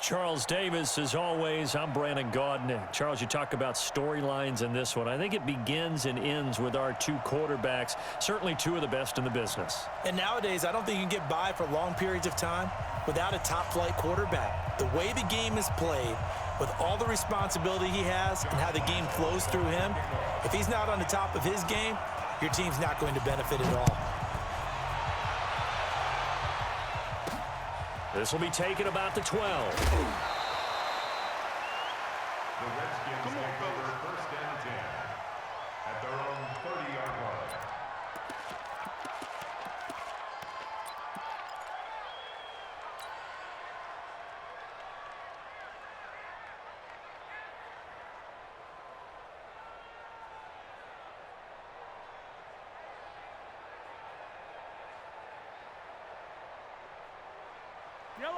Charles Davis. As always, I'm Brandon Gaudin. Charles, you talk about storylines in this one. I think it begins and ends with our two quarterbacks, certainly two of the best in the business. And nowadays, I don't think you can get by for long periods of time without a top-flight quarterback. The way the game is played, with all the responsibility he has and how the game flows through him, if he's not on the top of his game, your team's not going to benefit at all. This will be taken about the 12. The Redskins take over first and 10 at their own 30-yard line.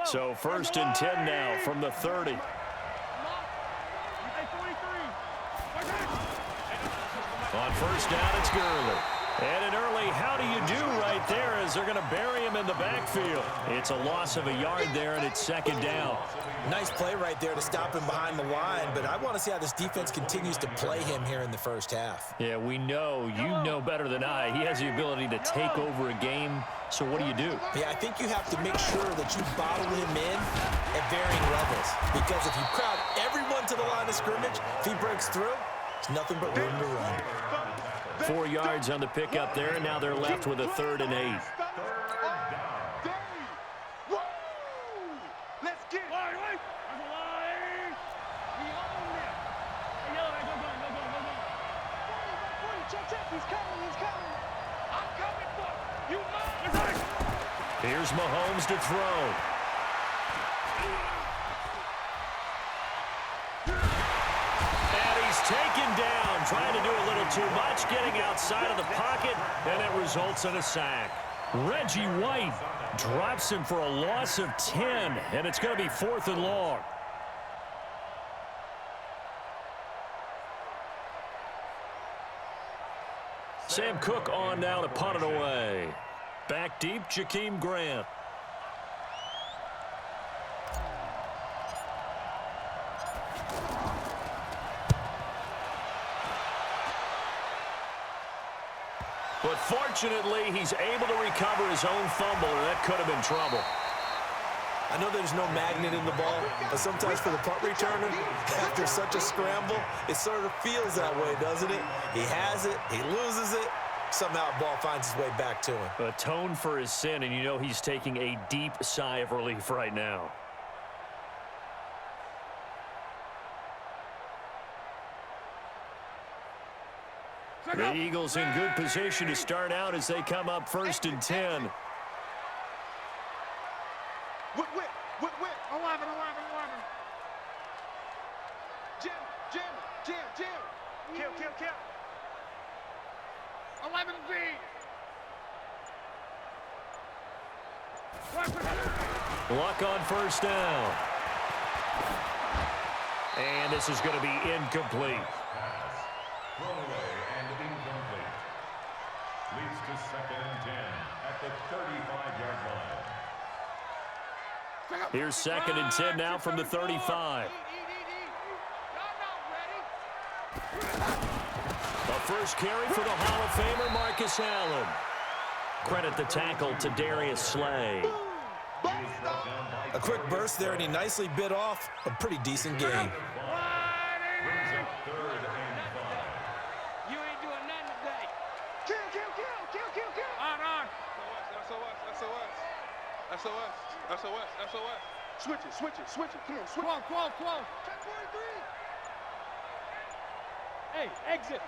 So first and 10 now from the 30. On first down, it's Gurley. And an early how do you do right there as they're going to bury him in the backfield. It's a loss of a yard there, and it's second down. Nice play right there to stop him behind the line, but I want to see how this defense continues to play him here in the first half. Yeah, we know. You know better than I. He has the ability to take over a game. So what do you do? Yeah, I think you have to make sure that you bottle him in at varying levels. Because if you crowd everyone to the line of scrimmage, if he breaks through, it's nothing but room to run. 4 yards on the pickup there, and now they're left with a 3rd and 8. Here's Mahomes to throw. And he's taken down, trying to do a little too much, getting outside of the pocket, and it results in a sack. Reggie White drops him for a loss of 10, and it's going to be 4th and long. Sam Cook on now to punt it away. Back deep, Jakeem Grant. But fortunately, he's able to recover his own fumble, and that could have been trouble. I know there's no magnet in the ball, but sometimes for the punt returner, after such a scramble, it sort of feels that way, doesn't it? He has it, he loses it. Somehow the ball finds its way back to him. Atone for his sin, and you know he's taking a deep sigh of relief right now. The Eagles in good position to start out as they come up 1st and 10. Whip. 11. Jim. Kill. 11B. Luck on first down. And this is going to be incomplete. Thrown away and incomplete. Leads to 2nd and 10 at the 35-yard line. Here's 2nd and 10 now from the 35. The first carry for the Hall of Famer, Marcus Allen. Credit the tackle to Darius Slay. A quick burst there, and he nicely bit off a pretty decent game. Brings up 3rd and 5. You ain't doing nothing today. Kill. On. SOS. Switch it. Come on, switch. 12. 10-43. Hey, exit.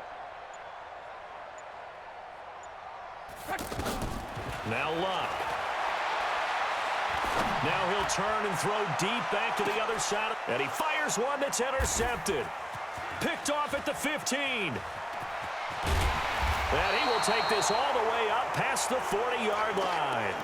Now Luck. Now he'll turn and throw deep back to the other side. And he fires one that's intercepted. Picked off at the 15. And he will take this all the way up past the 40-yard line.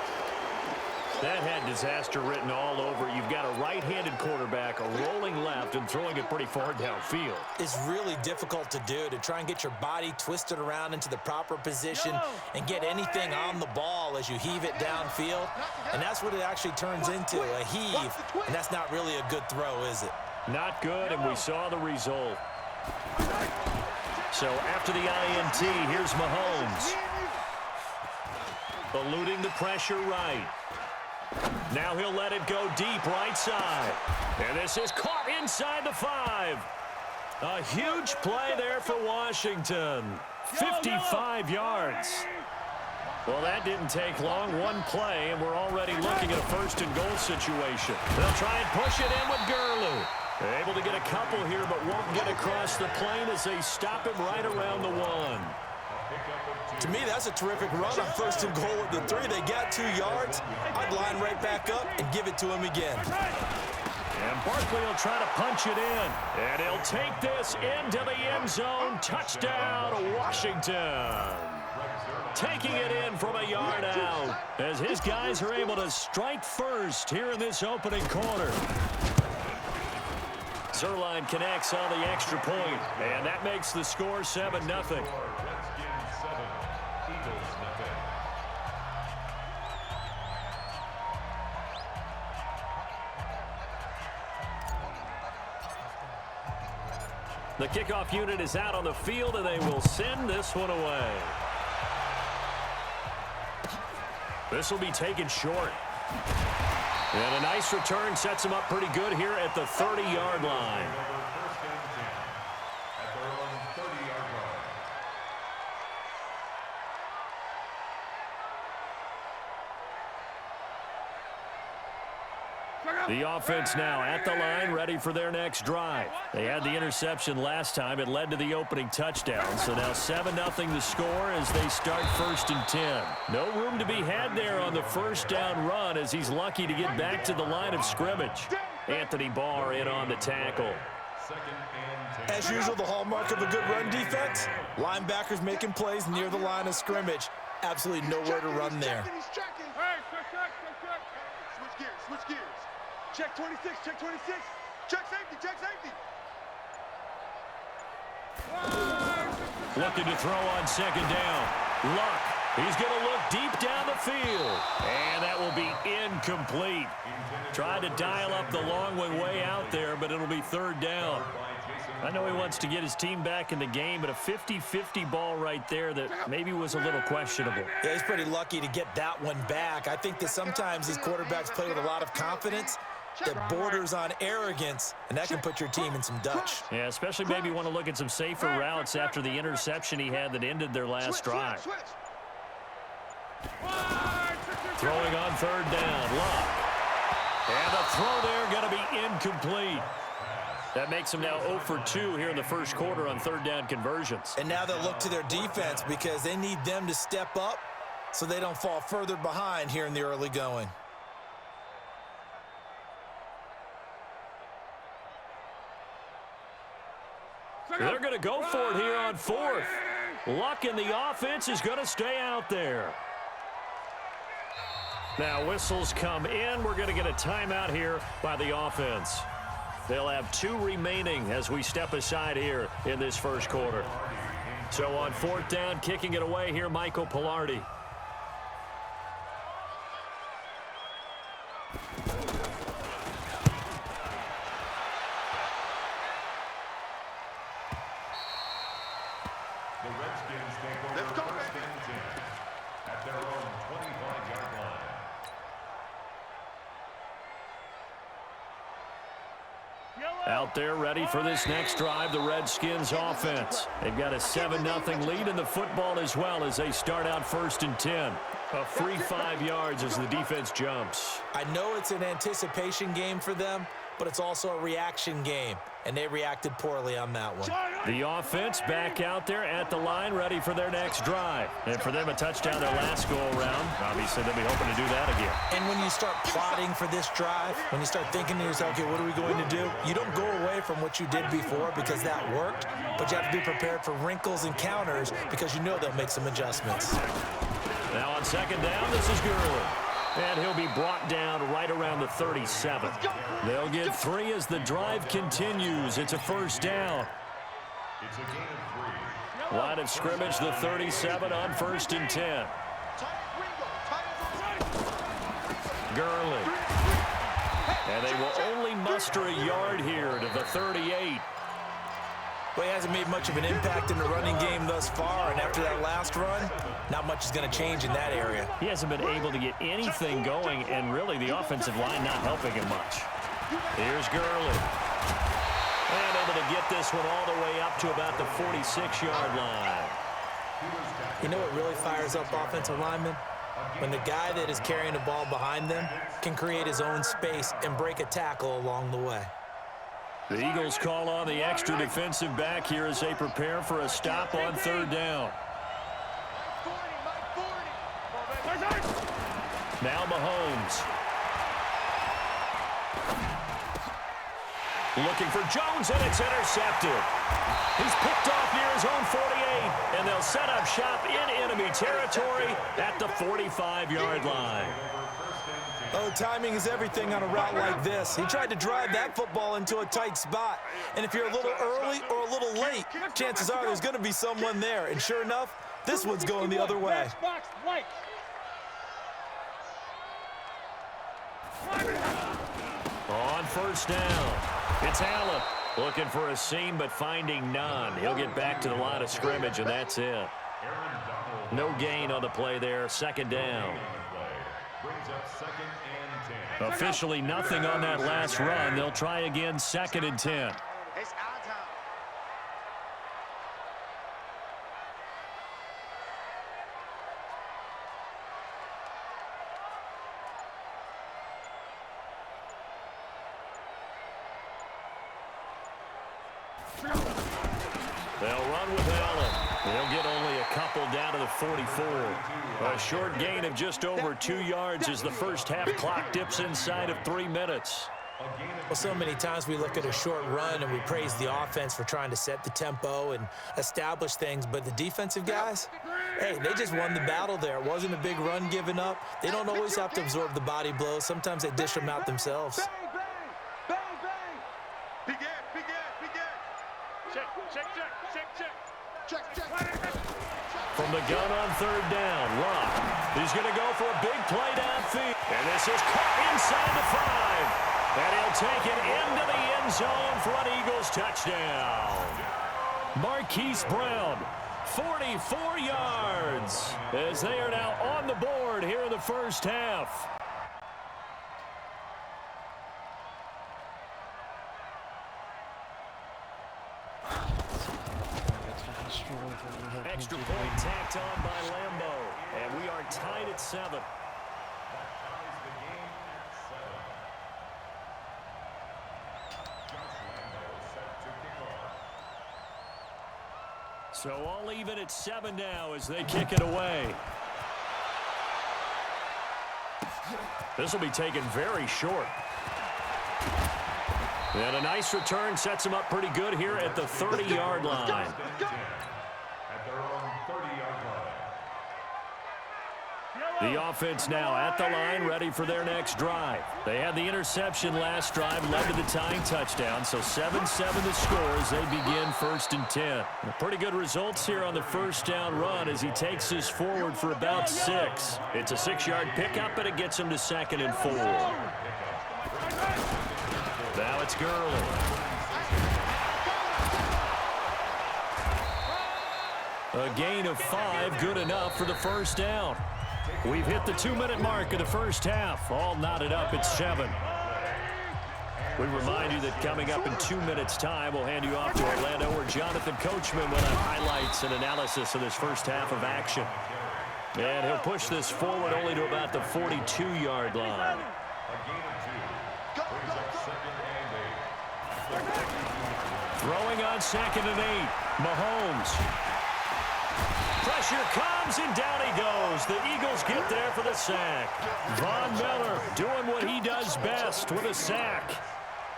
That had disaster written all over it. You've got a right-handed quarterback, a rolling left, and throwing it pretty far downfield. It's really difficult to do, to try and get your body twisted around into the proper position and get anything on the ball as you heave it downfield. And that's what it actually turns into, a heave. And that's not really a good throw, is it? Not good, and we saw the result. So after the INT, here's Mahomes. Eluding the pressure right. Now he'll let it go deep right side. And this is caught inside the 5. A huge play there for Washington. 55 yards. Well, that didn't take long. One play, and we're already looking at a first-and-goal situation. They'll try and push it in with Gurley. They're able to get a couple here, but won't get across the plane as they stop him right around the 1. To me, that's a terrific run on first and goal at the 3. They got 2 yards. I'd line right back up and give it to him again. And Barkley will try to punch it in. And he'll take this into the end zone. Touchdown, Washington. Taking it in from a yard out as his guys are able to strike first here in this opening quarter. Zerline connects on the extra point, and that makes the score 7-0. The kickoff unit is out on the field, and they will send this one away. This will be taken short. And a nice return sets him up pretty good here at the 30-yard line. The offense now at the line, ready for their next drive. They had the interception last time. It led to the opening touchdown. So now 7-0 the score as they start 1st and 10. No room to be had there on the first down run as he's lucky to get back to the line of scrimmage. Anthony Barr in on the tackle. As usual, the hallmark of a good run defense, linebackers making plays near the line of scrimmage. Absolutely nowhere to run there. Switch gears, switch gears. Check 26, check 26. Check safety, check safety. Looking to throw on 2nd down. Luck. He's going to look deep down the field. And that will be incomplete. Tried to dial up the long one way out there, but it'll be 3rd down. I know he wants to get his team back in the game, but a 50-50 ball right there that maybe was a little questionable. Yeah, he's pretty lucky to get that one back. I think that sometimes these quarterbacks play with a lot of confidence that borders on arrogance, and that can put your team in some Dutch. Yeah, especially maybe want to look at some safer routes after the interception he had that ended their last drive. Throwing on 3rd down, Luck. And the throw there going to be incomplete. That makes him now 0 for 2 here in the first quarter on 3rd down conversions. And now they'll look to their defense because they need them to step up so they don't fall further behind here in the early going. They're going to go for it here on 4th. Luck in the offense is going to stay out there. Now whistles come in. We're going to get a timeout here by the offense. They'll have 2 remaining as we step aside here in this first quarter. So on 4th down, kicking it away here, Michael Pilardi. The Redskins take over 1st and 10 at their own 25-yard line. Out there ready for this next drive, the Redskins offense. They've got a 7-0 lead in the football as well as they start out 1st and 10. A free 5 yards as the defense jumps. I know it's an anticipation game for them, but it's also a reaction game, and they reacted poorly on that one. The offense back out there at the line, ready for their next drive. And for them, a touchdown their last go-around. Obviously, they'll be hoping to do that again. And when you start plotting for this drive, when you start thinking to yourself, okay, what are we going to do? You don't go away from what you did before because that worked, but you have to be prepared for wrinkles and counters because you know they'll make some adjustments. Now on 2nd down, this is Gurley. And he'll be brought down right around the 37. They'll get 3 as the drive continues. It's a first down. It's a gain of 3. Line of scrimmage, the 37 on 1st and 10. Gurley. And they will only muster a yard here to the 38. Well, he hasn't made much of an impact in the running game thus far, and after that last run, not much is going to change in that area. He hasn't been able to get anything going, and really the offensive line not helping him much. Here's Gurley. And able to get this one all the way up to about the 46-yard line. You know what really fires up offensive linemen? When the guy that is carrying the ball behind them can create his own space and break a tackle along the way. The Eagles call on the extra defensive back here as they prepare for a stop on 3rd down. Now Mahomes. Looking for Jones, and it's intercepted. He's picked off near his own 48, and they'll set up shop in enemy territory at the 45-yard line. Oh, timing is everything on a route like this. He tried to drive that football into a tight spot. And if you're a little early or a little late, chances are there's going to be someone there. And sure enough, this one's going the other way. On 1st down, it's Allen. Looking for a seam, but finding none. He'll get back to the line of scrimmage, and that's it. No gain on the play there. 2nd down. Officially nothing on that last run. They'll try again, 2nd and 10. They'll run with Allen. They'll get only a couple down to the 44. A short gain of just over 2 yards as the first half clock dips inside of 3 minutes. Well, so many times we look at a short run and we praise the offense for trying to set the tempo and establish things, but the defensive guys, hey, they just won the battle there. It wasn't a big run given up. They don't always have to absorb the body blows. Sometimes they dish them out themselves. From the gun on 3rd down, Luck. He's going to go for a big play downfield. And this is caught inside the 5. And he'll take it into the end zone for an Eagles touchdown. Marquise Brown, 44 yards, as they are now on the board here in the first half. Extra point tacked on by Lambeau, and we are tied at 7. So all even at 7 now as they kick it away. This will be taken very short. And a nice return sets him up pretty good here at the 30-yard line. The offense now at the line, ready for their next drive. They had the interception last drive, led to the tying touchdown, so 7-7 the score as they begin 1st and 10. Pretty good results here on the first down run as he takes this forward for about 6. It's a 6-yard pickup, but it gets him to 2nd and 4. Now it's Gurley. A gain of 5, good enough for the first down. We've hit the 2-minute mark of the first half. All knotted up at 7. We remind you that coming up in 2 minutes' time, we'll hand you off to Orlando, where Jonathan Coachman will have highlights and analysis of this first half of action. And he'll push this forward only to about the 42-yard line. Throwing on 2nd and 8. Mahomes. Pressure comes, and down he goes. The Eagles get there for the sack. Von Miller doing what he does best with a sack.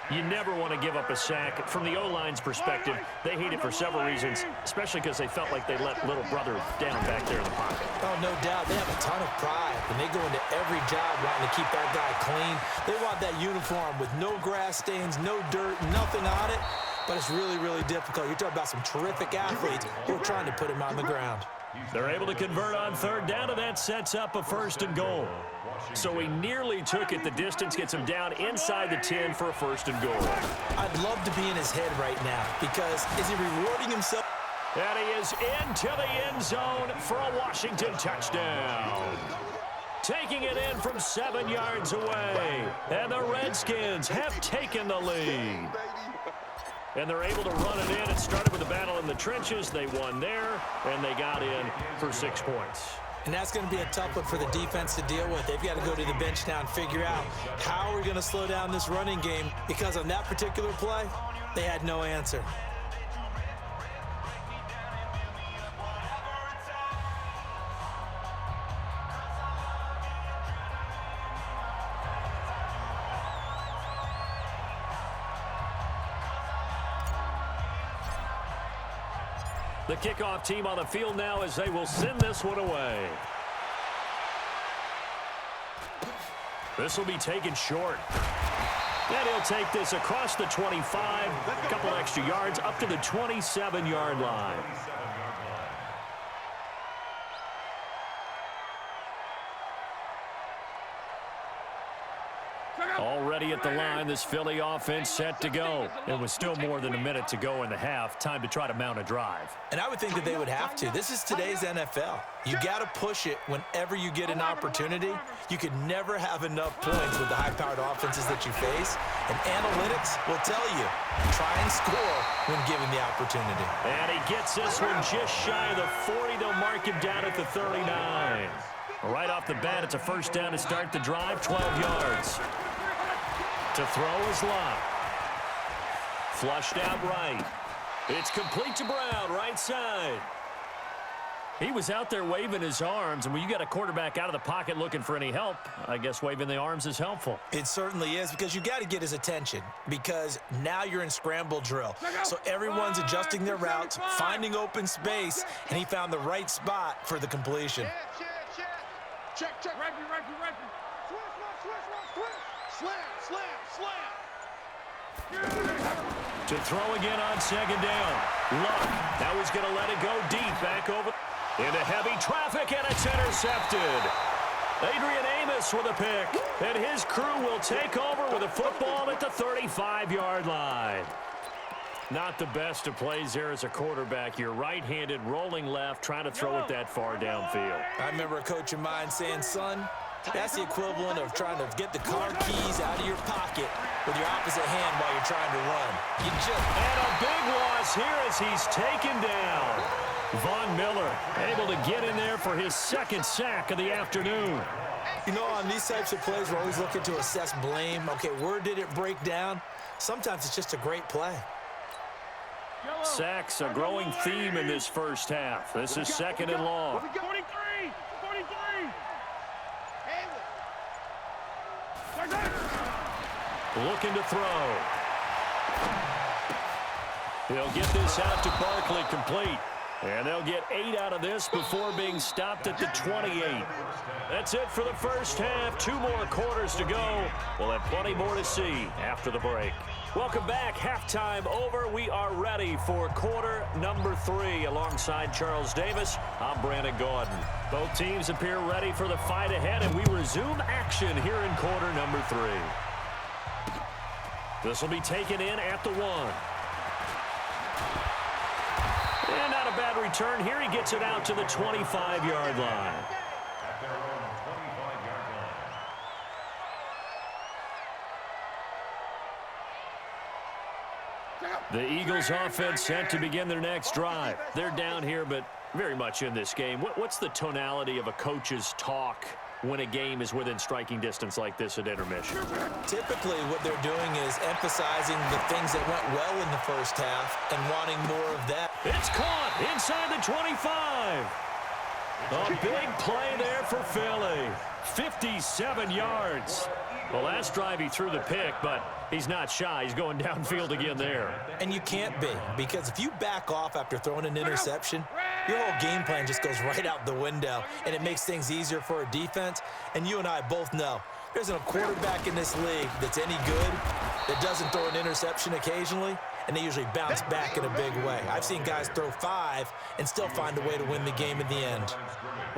You never want to give up a sack. From the O-line's perspective, they hate it for several reasons, especially because they felt like they let little brother down back there in the pocket. Oh, no doubt. They have a ton of pride, and they go into every job wanting to keep that guy clean. They want that uniform with no grass stains, no dirt, nothing on it. But it's really, really difficult. You're talking about some terrific athletes who are trying to put him on the ground. They're able to convert on third down, and that sets up a 1st and goal. So he nearly took it. The distance gets him down inside the 10 for a 1st and goal. I'd love to be in his head right now because is he rewarding himself? And he is into the end zone for a Washington touchdown. Taking it in from 7 yards away. And the Redskins have taken the lead. And they're able to run it in. It started with a battle in the trenches. They won there, and they got in for 6 points. And that's going to be a tough one for the defense to deal with. They've got to go to the bench now and figure out how we're going to slow down this running game because on that particular play, they had no answer. The kickoff team on the field now as they will send this one away. This will be taken short. And he'll take this across the 25, a couple extra yards up to the 27-yard line. Already at the line, this Philly offense set to go. It was still more than a minute to go in the half. Time to try to mount a drive. And I would think that they would have to. This is today's NFL. You got to push it whenever you get an opportunity. You could never have enough points with the high-powered offenses that you face. And analytics will tell you, try and score when given the opportunity. And he gets this one just shy of the 40. They'll mark him down at the 39. Right off the bat, it's a 1st down to start the drive, 12 yards. To throw is Locke. Flushed out right. It's complete to Brown, right side. He was out there waving his arms, and when you got a quarterback out of the pocket looking for any help, I guess waving the arms is helpful. It certainly is because you got to get his attention because now you're in scramble drill. So everyone's adjusting their routes, finding open space, and he found the right spot for the completion. Check. Right. Slam. To throw again on 2nd down. Luck. Now he's going to let it go deep. Back over into heavy traffic, and it's intercepted. Adrian Amos with a pick. And his crew will take over with a football at the 35-yard line. Not the best of plays there as a quarterback. You're right-handed, rolling left, trying to throw it that far downfield. I remember a coach of mine saying, son, that's the equivalent of trying to get the car keys out of your pocket with your opposite hand while you're trying to run. And a big loss here as he's taken down. Von Miller able to get in there for his 2nd sack of the afternoon. You know, on these types of plays, we're always looking to assess blame. Okay, where did it break down? Sometimes it's just a great play. Sacks, a growing theme in this 1st half. This is 2nd and long. 43. Looking to throw. He'll get this out to Barkley complete. And they'll get 8 out of this before being stopped at the 28. That's it for the 1st half. 2 more quarters to go. We'll have plenty more to see after the break. Welcome back. Halftime over. We are ready for quarter number 3. Alongside Charles Davis, I'm Brandon Gordon. Both teams appear ready for the fight ahead, and we resume action here in quarter number 3. This will be taken in at the 1. And not a bad return here. He gets it out to the 25-yard line. At their own 25-yard line. The Eagles offense set to begin their next drive. They're down here, but very much in this game. What's the tonality of a coach's talk when a game is within striking distance like this at intermission? Typically, what they're doing is emphasizing the things that went well in the 1st half and wanting more of that. It's caught inside the 25. A big play there for Philly. 57 yards. Well, last drive he threw the pick, but he's not shy. He's going downfield again there. And you can't be, because if you back off after throwing an interception, your whole game plan just goes right out the window, and it makes things easier for a defense. And you and I both know there's a quarterback in this league that's any good that doesn't throw an interception occasionally, and they usually bounce back in a big way. I've seen guys throw 5 and still find a way to win the game in the end.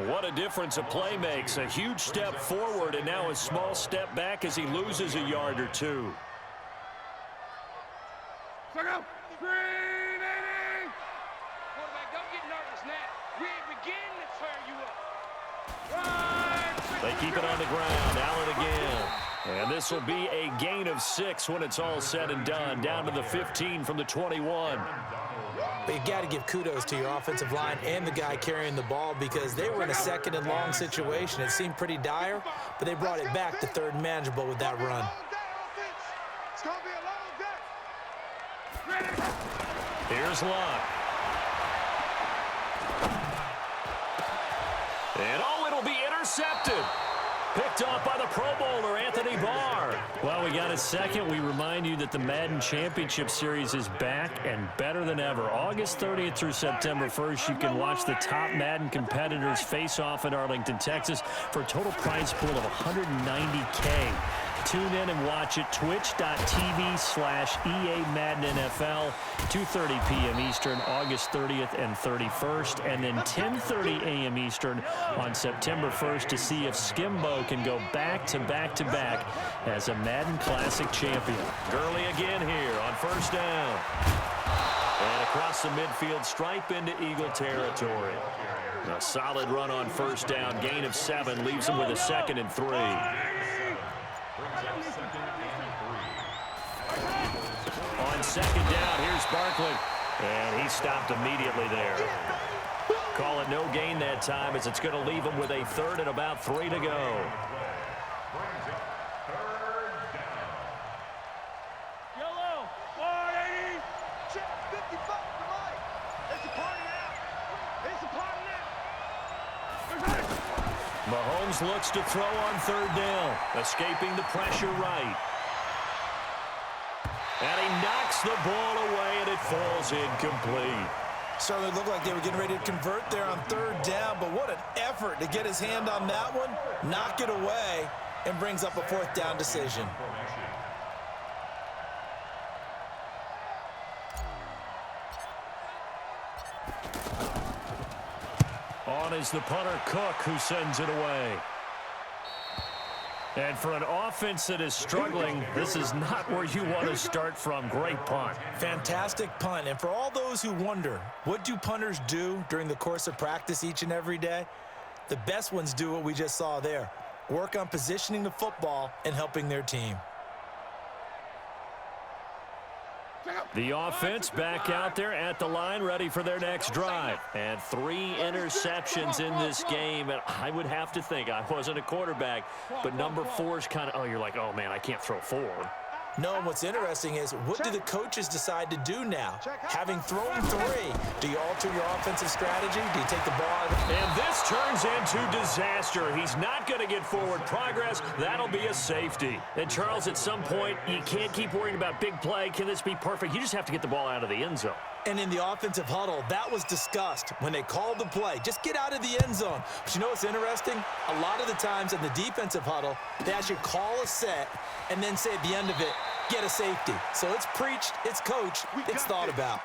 What a difference a play makes. A huge step forward and now a small step back as he loses a yard or two. Quarterback, don't get nervous now. We ain't beginning to turn you up. They keep it on the ground. Allen again. And this will be a gain of 6 when it's all said and done. Down to the 15 from the 21. But you got to give kudos to your offensive line and the guy carrying the ball, because they were in a second and long situation. It seemed pretty dire, but they brought it back to third and manageable with that run. It's going to be a long day. Here's Luck. And it'll be intercepted. Picked off by the Pro Bowler, Anthony Barr. Well, we got a second. We remind you that the Madden Championship Series is back and better than ever. August 30th through September 1st, you can watch the top Madden competitors face off in Arlington, Texas for a total prize pool of $190K. Tune in and watch it, twitch.tv/EA Madden NFL, 2:30 p.m. Eastern, August 30th and 31st, and then 10:30 a.m. Eastern on September 1st to see if Skimbo can go back-to-back-to-back as a Madden Classic champion. Gurley again here on first down. And across the midfield stripe into Eagle territory. A solid run on first down, gain of 7, leaves him with a 2nd and 3. On second down, here's Barkley. And he stopped immediately there. Call it no gain that time, as it's going to leave him with a 3rd and about 3 to go. Yellow, 480. Check 55 for life. It's a party now. It's a party now. Mahomes looks to throw on 3rd down, escaping the pressure right. And he knocks the ball away, and it falls incomplete. Certainly looked like they were getting ready to convert there on 3rd down, but what an effort to get his hand on that one, knock it away, and brings up a 4th down decision. On is the punter, Cook, who sends it away. And for an offense that is struggling, this is not where you want to start from. Great punt. Fantastic punt. And for all those who wonder, what do punters do during the course of practice each and every day? The best ones do what we just saw there. Work on positioning the football and helping their team. The offense back out there at the line, ready for their next drive. And 3 interceptions in this game. And I would have to think, I wasn't a quarterback, but number 4 is kind of, you're like, oh, man, I can't throw 4. No, and what's interesting is, what do the coaches decide to do now? Having thrown 3, do you alter your offensive strategy? Do you take the ball out? And this turns into disaster. He's not going to get forward progress. That'll be a safety. And, Charles, at some point, you can't keep worrying about big play. Can this be perfect? You just have to get the ball out of the end zone. And in the offensive huddle, that was discussed when they called the play. Just get out of the end zone. But you know what's interesting? A lot of the times in the defensive huddle, they actually call a set and then say at the end of it, get a safety. So it's preached, it's coached, it's thought about.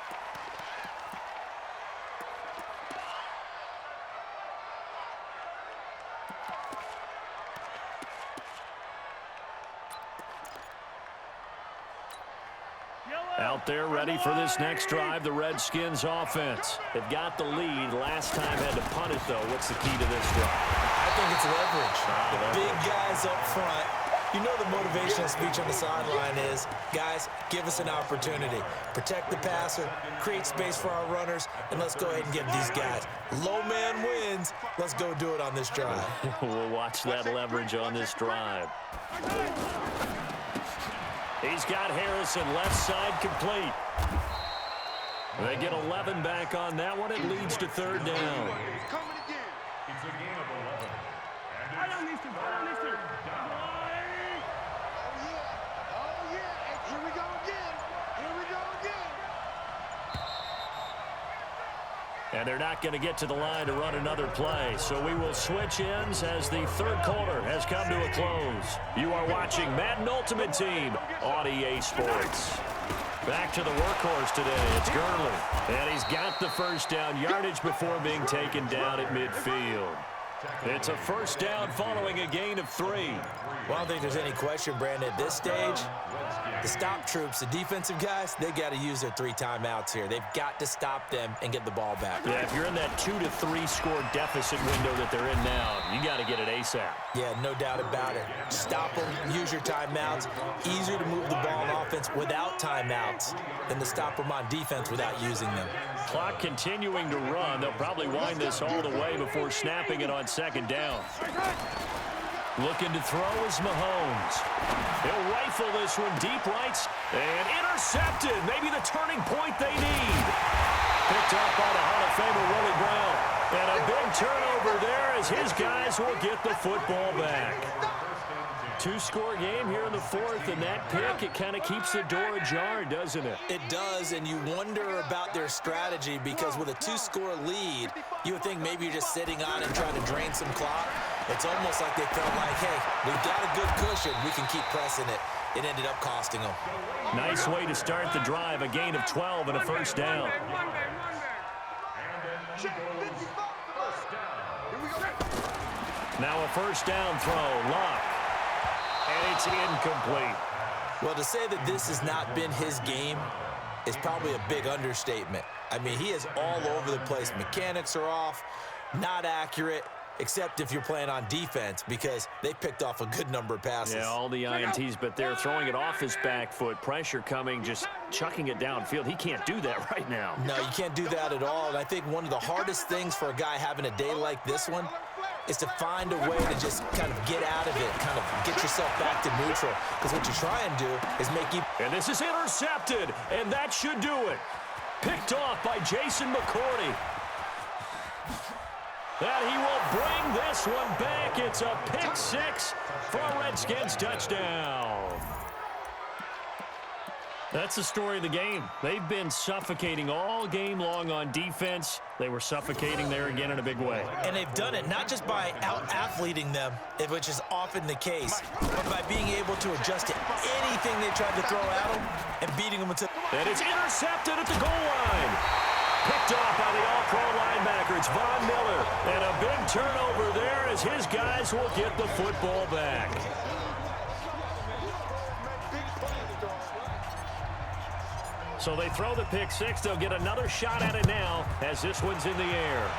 Out there ready for this next drive, the Redskins offense. They've got the lead. Last time had to punt it, though. What's the key to this drive? I think it's leverage. The big guys up front. You know the motivational speech on the sideline is, guys, give us an opportunity. Protect the passer, create space for our runners, and let's go ahead and give these guys. Low man wins. Let's go do it on this drive. We'll watch that leverage on this drive. He's got Harrison left side complete. They get 11 back on that one. It leads to 3rd down. Coming again. And they're not going to get to the line to run another play. So we will switch ends as the third quarter has come to a close. You are watching Madden Ultimate Team on EA Sports. Back to the workhorse today. It's Gurley. And he's got the first down yardage before being taken down at midfield. It's a first down following a gain of 3. Well, I don't think there's any question, Brandon, at this stage, the stop troops, the defensive guys, they got to use their 3 timeouts here. They've got to stop them and get the ball back. Yeah, if you're in that 2 to 3 score deficit window that they're in now, you got to get it ASAP. Yeah, no doubt about it. Stop them, use your timeouts. Easier to move the ball on offense without timeouts than to stop them on defense without using them. Clock continuing to run. They'll probably wind this all the way before snapping it on second down. Looking to throw is Mahomes. He'll rifle this one deep right and intercepted. Maybe the turning point they need. Picked up by the Hall of Famer Willie Brown. And a big turnover there as his guys will get the football back. 2-score game here in the fourth, and that pick, it kind of keeps the door ajar, doesn't it? It does, and you wonder about their strategy because with a 2-score lead, you would think maybe you're just sitting on and trying to drain some clock. It's almost like they felt like, hey, we've got a good cushion. We can keep pressing it. It ended up costing them. Nice way to start the drive, a gain of 12 and a first down. Now a first down throw, Luck. And it's incomplete. Well, to say that this has not been his game is probably a big understatement. I mean, he is all over the place. Mechanics are off, not accurate, except if you're playing on defense because they picked off a good number of passes. Yeah, all the INTs, but they're throwing it off his back foot. Pressure coming, just chucking it downfield. He can't do that right now. No, you can't do that at all. And I think one of the hardest things for a guy having a day like this one is to find a way to just kind of get out of it, kind of get yourself back to neutral. Because what you try and do is make you... And this is intercepted, and that should do it. Picked off by Jason McCourty. And he will bring this one back. It's a pick 6 for a Redskins touchdown. That's the story of the game. They've been suffocating all game long on defense. They were suffocating there again in a big way. And they've done it not just by out-athleting them, which is often the case, but by being able to adjust to anything they tried to throw at them and beating them until... And it's intercepted at the goal line. Picked off by the all-pro linebacker. It's Von Miller. And a big turnover there as his guys will get the football back. So they throw the pick 6. They'll get another shot at it now as this one's in the air.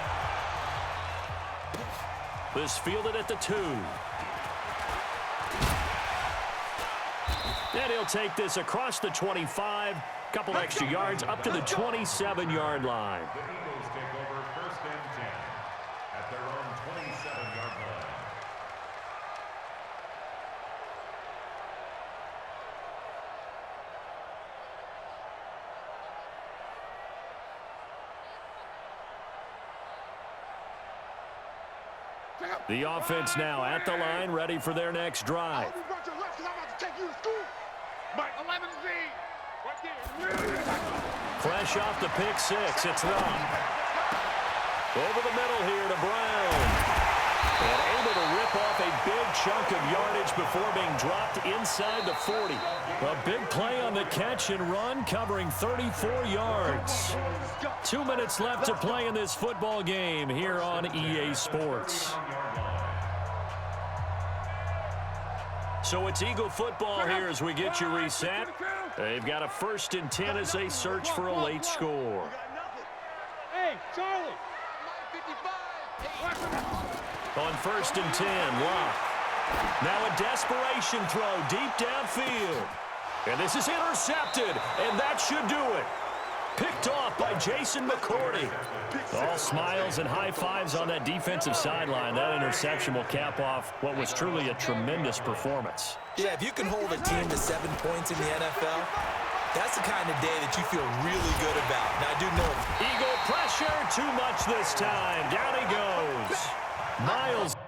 This fielded at the 2. And he'll take this across the 25. Couple extra yards up to the 27-yard line. The Eagles take over first and 10 at their own 27-yard line. The offense now at the line, ready for their next drive. Fresh off the pick 6, it's Luck. Over the middle here to Brown. And able to rip off a big chunk of yardage before being dropped inside the 40. A big play on the catch and run, covering 34 yards. 2 minutes left to play in this football game here on EA Sports. So it's Eagle football here as we get you reset. They've got a 1st and 10 as they search for a late score. Hey, Charlie. On 1st and 10, Luck. Now a desperation throw deep downfield. And this is intercepted, and that should do it. Picked off by Jason McCourty. All smiles and high fives on that defensive sideline. That interception will cap off what was truly a tremendous performance. Yeah, if you can hold a team to 7 points in the NFL, that's the kind of day that you feel really good about. Now, I do know... Eagle pressure, too much this time. Down he goes. Miles